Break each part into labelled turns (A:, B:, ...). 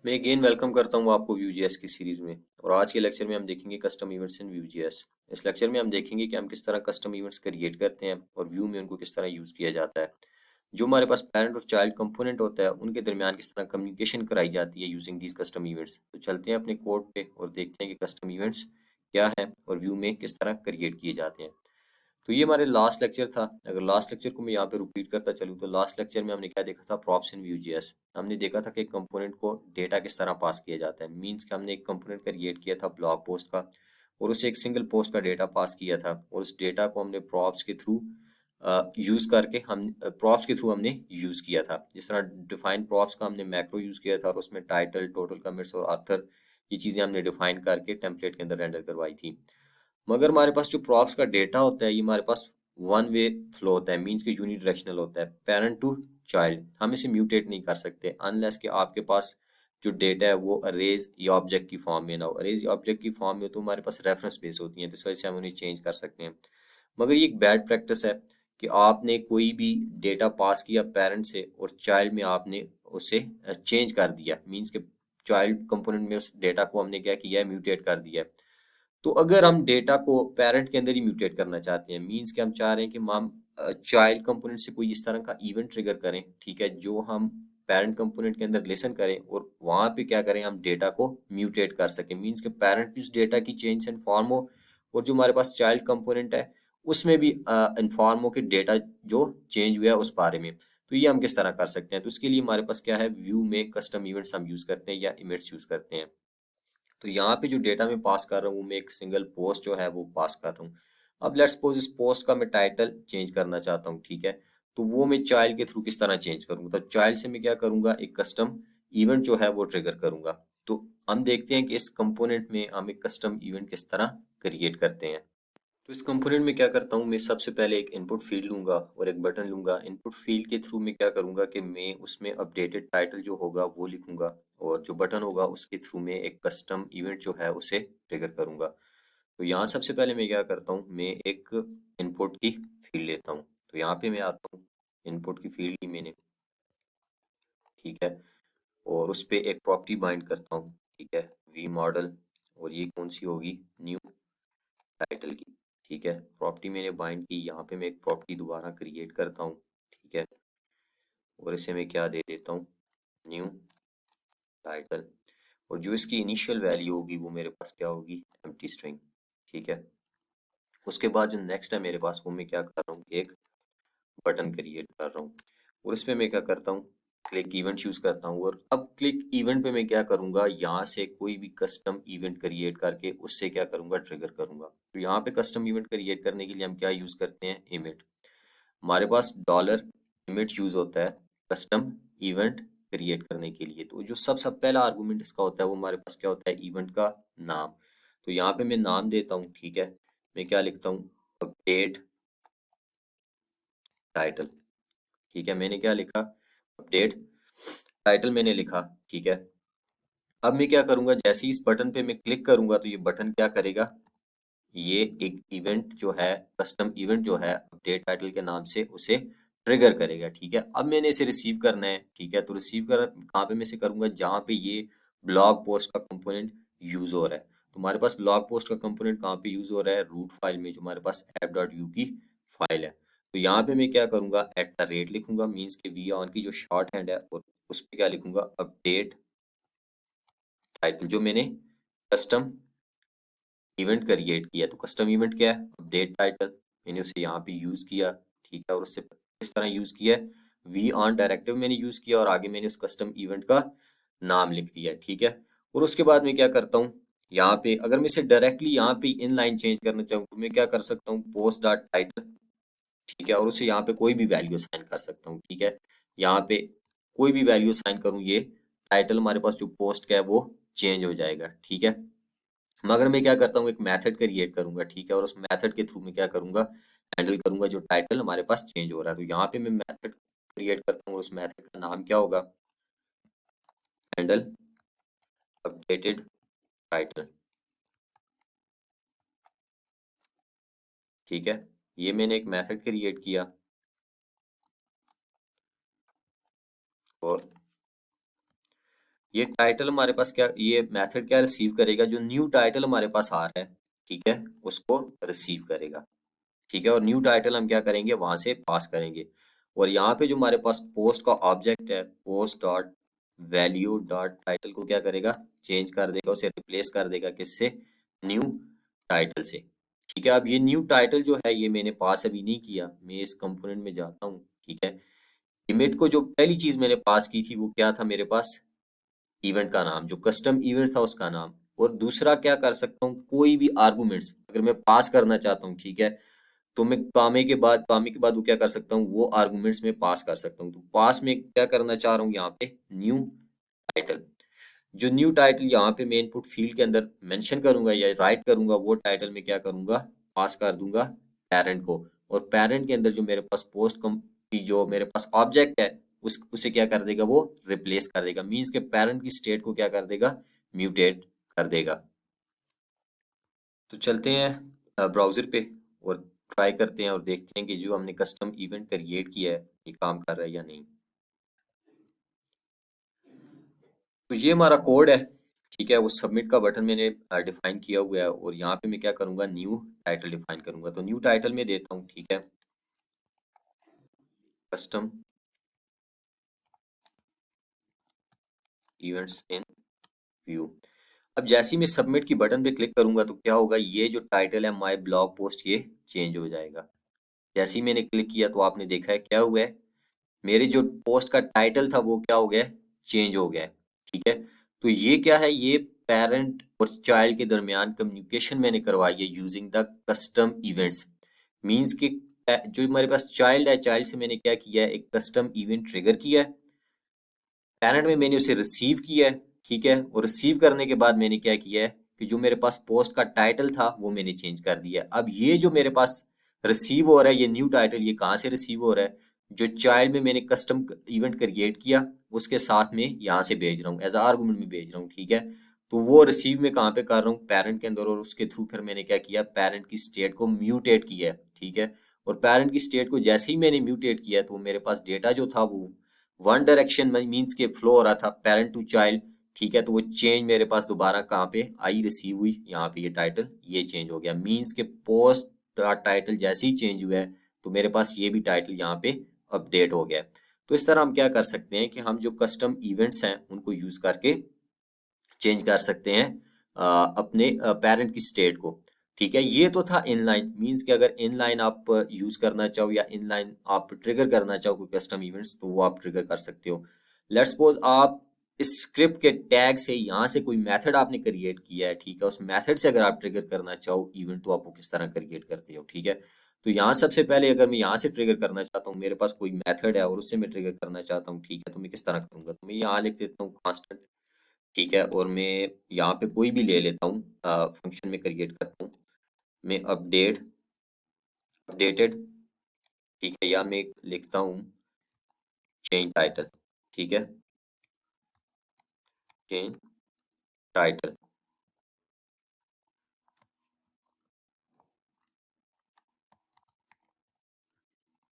A: मैं again welcome करता हूँ आपको Vue.js की सीरीज में। और आज के लेक्चर में हम देखेंगे कस्टम इवेंट्स इन Vue.js। इस लेक्चर में हम देखेंगे कि हम किस तरह कस्टम इवेंट्स क्रिएट करते हैं और व्यू में उनको किस तरह यूज़ किया जाता है। जो हमारे पास पेरेंट और चाइल्ड कंपोनेंट होता है उनके दरमियान किस तरह कम्युनिकेशन कराई जाती है यूजिंग दीज कस्टम इवेंट्स। तो चलते हैं अपने कोड पे और देखते हैं कि कस्टम इवेंट्स क्या है और व्यू में किस तरह क्रिएट किए जाते हैं। तो ये हमारे लास्ट लेक्चर था। अगर लास्ट लेक्चर को मैं यहाँ पे रिपीट करता चलूँ तो लास्ट लेक्चर में हमने क्या देखा था, प्रॉप्स इन Vue.js। हमने देखा था कि एक कंपोनेंट को डेटा किस तरह पास किया जाता है। मींस कि हमने एक कंपोनेंट क्रिएट किया था ब्लॉग पोस्ट का और उसे एक सिंगल पोस्ट का डेटा पास किया था और उस डेटा को हमने प्रॉप्स के थ्रू यूज़ करके हम प्रॉप्स के थ्रू हमने यूज़ किया था। जिस तरह डिफाइन प्रॉप्स का हमने मैक्रो यूज़ किया था और उसमें टाइटल, टोटल कमेंट्स और ऑथर, ये चीज़ें हमने डिफाइन करके टेम्पलेट के अंदर रेंडर करवाई थी। मगर हमारे पास जो प्रॉप्स का डेटा होता है ये हमारे पास वन वे फ्लो होता है। मींस कि यूनिडायरेक्शनल होता है, पेरेंट टू चाइल्ड। हम इसे म्यूटेट नहीं कर सकते अनलेस कि आपके पास जो डेटा है वो अरेज या ऑब्जेक्ट की फॉर्म में ना हो। अरेज या ऑब्जेक्ट की फॉर्म में हो तो हमारे पास रेफरेंस बेस होती हैं, तो इस वजह से हम उन्हें चेंज कर सकते हैं। मगर ये एक बैड प्रैक्टिस है कि आपने कोई भी डेटा पास किया पेरेंट से और चाइल्ड में आपने उसे चेंज कर दिया। मींस के चाइल्ड कंपोनेंट में उस डेटा को हमने क्या किया है, म्यूटेट कर दिया है। तो अगर हम डेटा को पेरेंट के अंदर ही म्यूटेट करना चाहते हैं, मींस कि हम चाह रहे हैं कि हम चाइल्ड कंपोनेंट से कोई इस तरह का इवेंट ट्रिगर करें, ठीक है, जो हम पेरेंट कंपोनेंट के अंदर लिसन करें और वहां पे क्या करें, हम डेटा को म्यूटेट कर सकें। मींस कि पेरेंट भी उस डेटा की चेंज इन्फॉर्म हो और जो हमारे पास चाइल्ड कंपोनेंट है उसमें भी इन्फॉर्म हो कि डेटा जो चेंज हुआ है उस बारे में। तो ये हम किस तरह कर सकते हैं, तो इसके लिए हमारे पास क्या है, व्यू में कस्टम इवेंट्स हम यूज करते हैं या इवेंट्स यूज करते हैं। तो यहाँ पे जो डेटा मैं पास कर रहा हूँ मैं एक सिंगल पोस्ट जो है वो पास कर रहा हूँ। अब लेट्स सपोज इस पोस्ट का मैं टाइटल चेंज करना चाहता हूँ, ठीक है। तो वो मैं चाइल्ड के थ्रू किस तरह चेंज करूँगा, तो चाइल्ड से मैं क्या करूँगा, एक कस्टम इवेंट जो है वो ट्रिगर करूँगा। तो हम देखते हैं कि इस कंपोनेंट में हम एक कस्टम इवेंट किस तरह क्रिएट करते हैं। तो इस कंपोनेंट में क्या करता हूँ, मैं सबसे पहले एक इनपुट फील्ड लूंगा और एक बटन लूंगा। इनपुट फील्ड के थ्रू मैं क्या करूंगा कि मैं उसमें अपडेटेड टाइटल जो होगा वो लिखूंगा और जो बटन होगा उसके थ्रू मैं एक कस्टम इवेंट जो है उसे ट्रिगर करूंगा। तो यहाँ सबसे पहले मैं क्या करता हूँ, मैं एक इनपुट की फील्ड लेता हूँ। तो यहाँ पे मैं आता हूँ, इनपुट की फील्ड ली मैंने, ठीक है, और उस पर एक प्रॉपर्टी बाइंड करता हूँ, ठीक है, वी मॉडल। और ये कौन सी होगी, न्यू टाइटल की, ठीक है। प्रॉपर्टी मैंने बाइंड की, यहाँ पे मैं एक प्रॉपर्टी दोबारा क्रिएट करता हूँ, ठीक है, और इसे मैं क्या दे देता हूँ, न्यू टाइटल। और जो इसकी इनिशियल वैल्यू होगी वो मेरे पास क्या होगी, एम्प्टी स्ट्रिंग, ठीक है। उसके बाद जो नेक्स्ट है मेरे पास वो मैं क्या कर रहा हूँ, एक बटन क्रिएट कर रहा हूँ और इसमें मैं क्या करता हूँ, क्लिक इवेंट यूज करता हूँ। और अब क्लिक इवेंट पे मैं क्या करूंगा, यहाँ से कोई भी कस्टम इवेंट क्रिएट करके उससे क्या करूंगा, ट्रिगर करूंगा। तो यहाँ पे कस्टम इवेंट क्रिएट करने के लिए हम क्या यूज करते हैं, इमेट। हमारे पास डॉलर इमेट यूज होता है कस्टम इवेंट क्रिएट करने के लिए। तो जो सब पहला आर्गुमेंट इसका होता है वो हमारे पास क्या होता है, इवेंट का नाम। तो यहाँ पे मैं नाम देता हूँ, ठीक है। मैं क्या लिखता हूँ, अपडेट टाइटल, ठीक है। मैंने क्या लिखा, अपडेट टाइटल मैंने लिखा, ठीक है। अब मैं क्या करूंगा, जैसे ही इस बटन पे मैं क्लिक करूंगा तो ये बटन क्या करेगा, ये एक इवेंट जो है, कस्टम इवेंट जो है अपडेट टाइटल के नाम से उसे ट्रिगर करेगा, ठीक है। अब मैंने इसे रिसीव करना है, ठीक है। तो रिसीव कर कहाँ पे मैं इसे करूंगा, जहाँ पे ये ब्लॉग पोस्ट का कंपोनेंट यूज हो रहा है। तो हमारे पास ब्लॉग पोस्ट का कंपोनेंट कहाँ पे यूज हो रहा है, रूट फाइल में, जो हमारे पास app.vue की फाइल है। तो यहाँ पे मैं क्या करूंगा, एट द रेट लिखूंगा, मीन्स के वी ऑन की जो शॉर्ट हैंड है, और उस पर क्या लिखूंगा, अपडेट टाइटल, जो मैंने कस्टम इवेंट क्रिएट किया। तो कस्टम इवेंट क्या है, अपडेट टाइटल। मैंने उसे यहाँ पे यूज किया, ठीक है। और उससे किस तरह यूज किया है, वी ऑन डायरेक्टिव मैंने यूज किया और आगे मैंने उस कस्टम इवेंट का नाम लिख दिया, ठीक है। और उसके बाद मैं क्या करता हूँ, यहाँ पे अगर मैं इसे डायरेक्टली यहाँ पे इन लाइन चेंज करना चाहूँ तो मैं क्या कर सकता हूँ, पोस्ट डॉट टाइटल, ठीक है। और उसे यहाँ पे कोई भी वैल्यू असाइन कर सकता हूँ, ठीक है। यहाँ पे कोई भी वैल्यू असाइन करूँ, ये टाइटल हमारे पास जो पोस्ट का है वो चेंज हो जाएगा, ठीक है। मगर मैं क्या करता हूँ, एक मेथड क्रिएट करूंगा, ठीक है। और उस मेथड के थ्रू मैं क्या करूंगा, हैंडल करूंगा जो टाइटल हमारे पास चेंज हो रहा है। तो यहाँ पे मैं मेथड क्रिएट करता हूँ, उस मेथड का नाम क्या होगा, हैंडल अपडेटेड टाइटल, ठीक है। ये मैंने एक मेथड क्रिएट किया और ये टाइटल हमारे पास क्या, ये मेथड क्या रिसीव करेगा, जो न्यू टाइटल हमारे पास आ रहा है, ठीक है, उसको रिसीव करेगा, ठीक है। और न्यू टाइटल हम क्या करेंगे, वहां से पास करेंगे। और यहाँ पे जो हमारे पास पोस्ट का ऑब्जेक्ट है, post dot value dot title को क्या करेगा, चेंज कर देगा, उसे रिप्लेस कर देगा किससे, न्यू टाइटल से, ठीक है। अब ये न्यू टाइटल जो है ये मैंने पास अभी नहीं किया, मैं इस कंपोनेंट में जाता हूँ, ठीक है। इमेज को जो पहली चीज मैंने पास की थी वो क्या था, मेरे पास इवेंट का नाम, जो कस्टम इवेंट था उसका नाम। और दूसरा क्या कर सकता हूँ, कोई भी आर्गुमेंट्स अगर मैं पास करना चाहता हूँ, ठीक है, तो मैं कामे के बाद वो क्या कर सकता हूँ, वो आर्गुमेंट्स में पास कर सकता हूँ। तो पास में क्या करना चाह रहा हूँ यहाँ पे, न्यू टाइटल। जो न्यू टाइटल यहाँ पे मैं इनपुट फील्ड के अंदर मेंशन करूंगा या राइट करूंगा, वो टाइटल में क्या करूंगा, पास कर दूंगा पेरेंट को। और पेरेंट के अंदर जो मेरे पास पोस्ट की जो मेरे पास ऑब्जेक्ट है, उसे क्या कर देगा, वो रिप्लेस कर देगा। मीन्स के पेरेंट की स्टेट को क्या कर देगा, म्यूटेट कर देगा। तो चलते हैं ब्राउज़र पे और ट्राई करते हैं और देखते हैं कि जो हमने कस्टम इवेंट क्रिएट किया है ये काम कर रहा है या नहीं। तो ये हमारा कोड है, ठीक है। वो सबमिट का बटन मैंने डिफाइन किया हुआ है और यहाँ पे मैं क्या करूँगा, न्यू टाइटल डिफाइन करूँगा। तो न्यू टाइटल में देता हूँ, ठीक है, कस्टम इवेंट्स इन व्यू। अब जैसे ही मैं सबमिट की बटन पे क्लिक करूंगा तो क्या होगा, ये जो टाइटल है माय ब्लॉग पोस्ट ये चेंज हो जाएगा। जैसे ही मैंने क्लिक किया तो आपने देखा है क्या हुआ है, मेरे जो पोस्ट का टाइटल था वो क्या हो गया, चेंज हो गया, ठीक है। तो ये क्या है, ये पेरेंट और चाइल्ड के दरमियान कम्युनिकेशन मैंने करवाई है using the custom events. Means कि जो हमारे पास चाइल्ड है, चाइल्ड से मैंने क्या किया है, एक कस्टम इवेंट ट्रिगर किया है। पैरेंट में मैंने उसे रिसीव किया है, ठीक है। और रिसीव करने के बाद मैंने क्या किया है कि जो मेरे पास पोस्ट का टाइटल था वो मैंने चेंज कर दिया। अब ये जो मेरे पास रिसीव हो रहा है, ये न्यू टाइटल, ये कहाँ से रिसीव हो रहा है, जो चाइल्ड में मैंने कस्टम इवेंट क्रिएट किया उसके साथ में यहाँ से भेज रहा हूँ, एज आर्गुमेंट में भेज रहा हूँ, ठीक है। तो वो रिसीव में कहाँ पे कर रहा हूँ, पेरेंट के अंदर। और उसके थ्रू फिर मैंने क्या किया, पेरेंट की स्टेट को म्यूटेट किया है, ठीक है। और पेरेंट की स्टेट को जैसे ही मैंने म्यूटेट किया तो मेरे पास डेटा जो था वो वन डायरेक्शन में, मीन्स के फ्लो हो रहा था पेरेंट टू चाइल्ड, ठीक है। तो वो चेंज मेरे पास दोबारा कहाँ पे आई, रिसीव हुई, यहाँ पे ये टाइटल ये चेंज हो गया। मीन्स के पोस्ट टाइटल जैसे ही चेंज हुआ है तो मेरे पास ये भी टाइटल यहाँ पे अपडेट हो गया। तो इस तरह हम क्या कर सकते हैं कि हम जो कस्टम इवेंट्स हैं उनको यूज करके चेंज कर सकते हैं अपने पेरेंट की स्टेट को, ठीक है। ये तो था इनलाइन, मींस कि अगर इनलाइन आप यूज करना चाहो या इनलाइन आप ट्रिगर करना चाहो कोई कस्टम इवेंट्स तो वो आप ट्रिगर कर सकते हो। लेट्स सपोज आप इस स्क्रिप्ट के टैग से यहाँ से कोई मेथड आपने क्रिएट किया है, ठीक है, उस मेथड से अगर आप ट्रिगर करना चाहो इवेंट तो आप वो किस तरह क्रिएट करते हो, ठीक है। तो यहाँ सबसे पहले अगर मैं यहाँ से ट्रिगर करना चाहता हूँ, मेरे पास कोई मेथड है और उससे मैं ट्रिगर करना चाहता हूँ, ठीक है, तो मैं किस तरह करूंगा, तो मैं यहाँ लिख देता हूँ कांस्टेंट, ठीक है। और मैं यहाँ पे कोई भी ले लेता हूँ, फंक्शन में क्रिएट करता हूँ मैं अपडेटेड, ठीक है, या मैं लिखता हूँ चेंज टाइटल, ठीक है, चेंज टाइटल,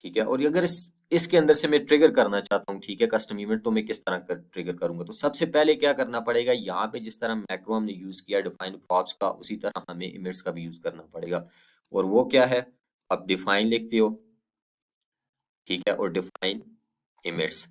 A: ठीक है। और अगर इसके अंदर से मैं ट्रिगर करना चाहता हूँ, ठीक है, कस्टम इवेंट, तो मैं किस तरह कर ट्रिगर करूंगा, तो सबसे पहले क्या करना पड़ेगा, यहाँ पे जिस तरह मैक्रो हमने यूज किया डिफाइन प्रॉप्स का, उसी तरह हमें इमेट्स का भी यूज करना पड़ेगा। और वो क्या है, आप डिफाइन लिखते हो, ठीक है, और डिफाइन इमेट्स।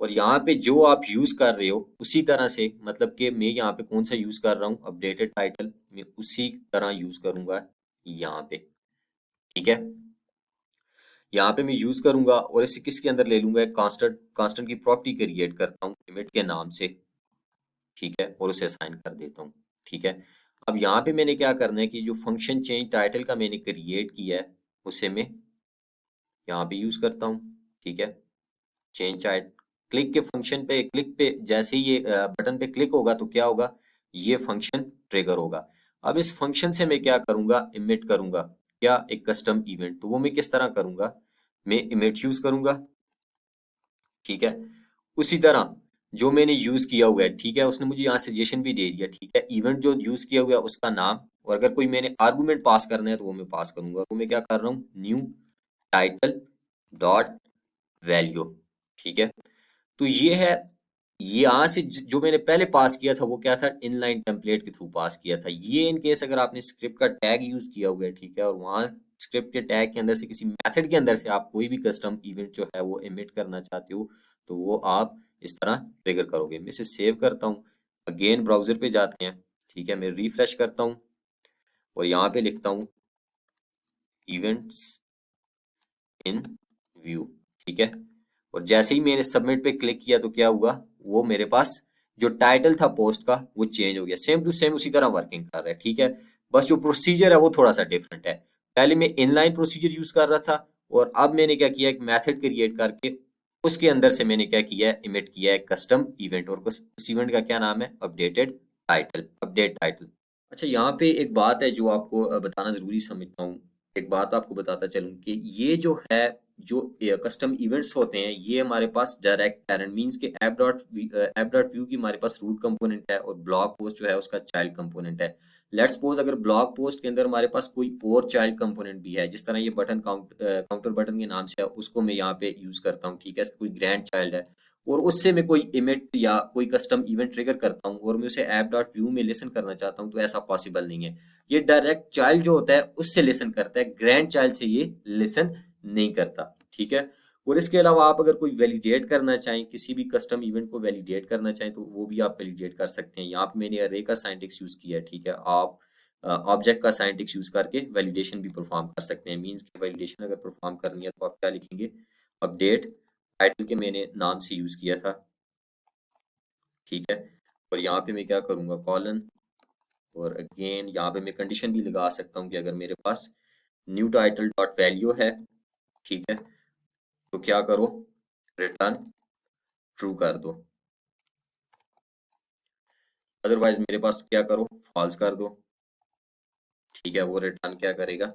A: और यहाँ पे जो आप यूज कर रहे हो उसी तरह से, मतलब कि मैं यहाँ पे कौन सा यूज कर रहा हूँ, अपडेटेड टाइटल, मैं उसी तरह यूज करूंगा यहाँ पे, ठीक है। यहाँ पे मैं यूज करूंगा और इसे किसके अंदर ले लूंगा, एक कांस्टेंट कांस्टेंट की प्रॉपर्टी क्रिएट करता हूँ लिमिट के नाम से, ठीक है, और उसे असाइन कर देता हूँ, ठीक है। अब यहाँ पे मैंने क्या करना है कि जो फंक्शन चेंज टाइटल का मैंने क्रिएट किया है उसे मैं यहाँ पे यूज करता हूँ, ठीक है। चेंज चार्ट क्लिक के फंक्शन पे, क्लिक पे जैसे ही ये बटन पे क्लिक होगा तो क्या होगा, ये फंक्शन ट्रिगर होगा। अब इस फंक्शन से मैं क्या करूंगा, इमिट करूंगा क्या, एक कस्टम इवेंट। तो वो मैं किस तरह करूंगा, मैं इमिट यूज करूंगा, ठीक है। उसी तरह जो मैंने यूज किया हुआ है, ठीक है, उसने मुझे यहाँ सजेशन भी दे दिया, ठीक है, इवेंट जो यूज किया हुआ है उसका नाम। और अगर कोई मैंने आर्गुमेंट पास करना है तो वो मैं पास करूंगा। तो मैं क्या कर रहा हूँ, न्यू टाइटल डॉट वैल्यू, ठीक है। तो ये है यहाँ से जो मैंने पहले पास किया था वो क्या था, इनलाइन टेम्पलेट के थ्रू पास किया था। ये इन केस अगर आपने स्क्रिप्ट का टैग यूज किया हुआ है, ठीक है, और वहाँ स्क्रिप्ट के टैग के अंदर से किसी मेथड के अंदर से आप कोई भी कस्टम इवेंट जो है वो एमिट करना चाहते हो, तो वो आप इस तरह ट्रिगर करोगे। मैं इसे सेव करता हूँ, अगेन ब्राउजर पे जाते हैं, ठीक है, मैं रिफ्रेश करता हूँ और यहाँ पे लिखता हूँ इवेंट्स इन व्यू, ठीक है। और जैसे ही मैंने सबमिट पे क्लिक किया तो क्या हुआ, वो मेरे पास जो टाइटल था पोस्ट का वो चेंज हो गया, सेम टू सेम उसी तरह वर्किंग कर रहा है, ठीक है। बस जो प्रोसीजर है वो थोड़ा सा डिफरेंट है। पहले मैं इनलाइन प्रोसीजर यूज कर रहा था और अब मैंने क्या किया, एक मेथड क्रिएट करके उसके अंदर से मैंने क्या किया है, इमिट किया है कस्टम इवेंट, और उस इवेंट का क्या नाम है, अपडेटेड टाइटल, अपडेट टाइटल। अच्छा, यहाँ पे एक बात है जो आपको बताना जरूरी समझता हूँ। एक बात आपको बताता चलूँ कि ये जो है, जो कस्टम इवेंट्स होते हैं, ये हमारे पास डायरेक्ट पैरेंट मींस के ऐप डॉट व्यू की हमारे पास रूट कंपोनेंट है और ब्लॉग पोस्ट जो है उसका चाइल्ड कंपोनेंट है। लेट्स सपोज अगर ब्लॉग पोस्ट के अंदर हमारे पास कोई और चाइल्ड कंपोनेंट भी है, जिस तरह ये बटन काउंटर बटन के नाम से है, उसको मैं यहाँ पे यूज करता हूँ, ठीक है, कोई ग्रैंड चाइल्ड है और उससे मैं कोई इमेट या कोई कस्टम इवेंट ट्रिगर करता हूँ और मैं उसे ऐप डॉट व्यू में लिसन करना चाहता हूँ, तो ऐसा पॉसिबल नहीं है। ये डायरेक्ट चाइल्ड जो होता है उससे लिसन करता है, ग्रैंड चाइल्ड से ये लिसन नहीं करता, ठीक है। और इसके अलावा आप अगर कोई वैलिडेट करना चाहें, किसी भी कस्टम इवेंट को वैलिडेट करना चाहें, तो वो भी आप वैलिडेट कर सकते हैं। यहाँ पे मैंने अरे का साइंटिक्स यूज किया है, ठीक है। आप ऑब्जेक्ट का साइंटिक्स यूज करके वैलिडेशन भी परफॉर्म कर सकते हैं। मींस की वैलिडेशन अगर परफॉर्म करनी है तो आप क्या लिखेंगे, अपडेट टाइटल के मैंने नाम से यूज किया था, ठीक है। और यहाँ पे मैं क्या करूँगा, कॉलन, और अगेन यहाँ पे मैं कंडीशन भी लगा सकता हूँ कि अगर मेरे पास न्यू टाइटल डॉट वैल्यू है, ठीक है, तो क्या करो, रिटर्न ट्रू कर दो। अदरवाइज मेरे पास क्या करो, फॉल्स कर दो, ठीक है। वो रिटर्न क्या करेगा,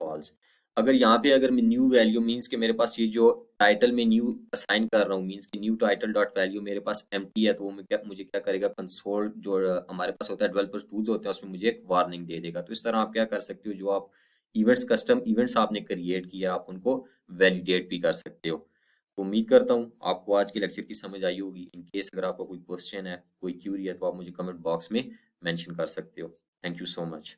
A: फॉल्स। अगर यहाँ पे अगर मैं न्यू वैल्यू मींस के मेरे पास ये जो टाइटल में न्यू असाइन कर रहा हूँ, मींस की न्यू टाइटल डॉट वैल्यू मेरे पास एम्प्टी है, तो वो मुझे क्या करेगा, कंसोल जो हमारे पास होता है, डेवलपर्स टूल्स होते हैं, उसमें मुझे एक वार्निंग दे देगा। तो इस तरह आप क्या कर सकते हो, जो आप इवेंट्स कस्टम इवेंट्स आपने क्रिएट किया, आप उनको वैलिडेट भी कर सकते हो। तो उम्मीद करता हूँ आपको आज के लेक्चर की समझ आई होगी। इन केस अगर आपको कोई क्वेश्चन है, कोई क्यूरी है, तो आप मुझे कमेंट बॉक्स में मेंशन कर सकते हो। Thank you so much.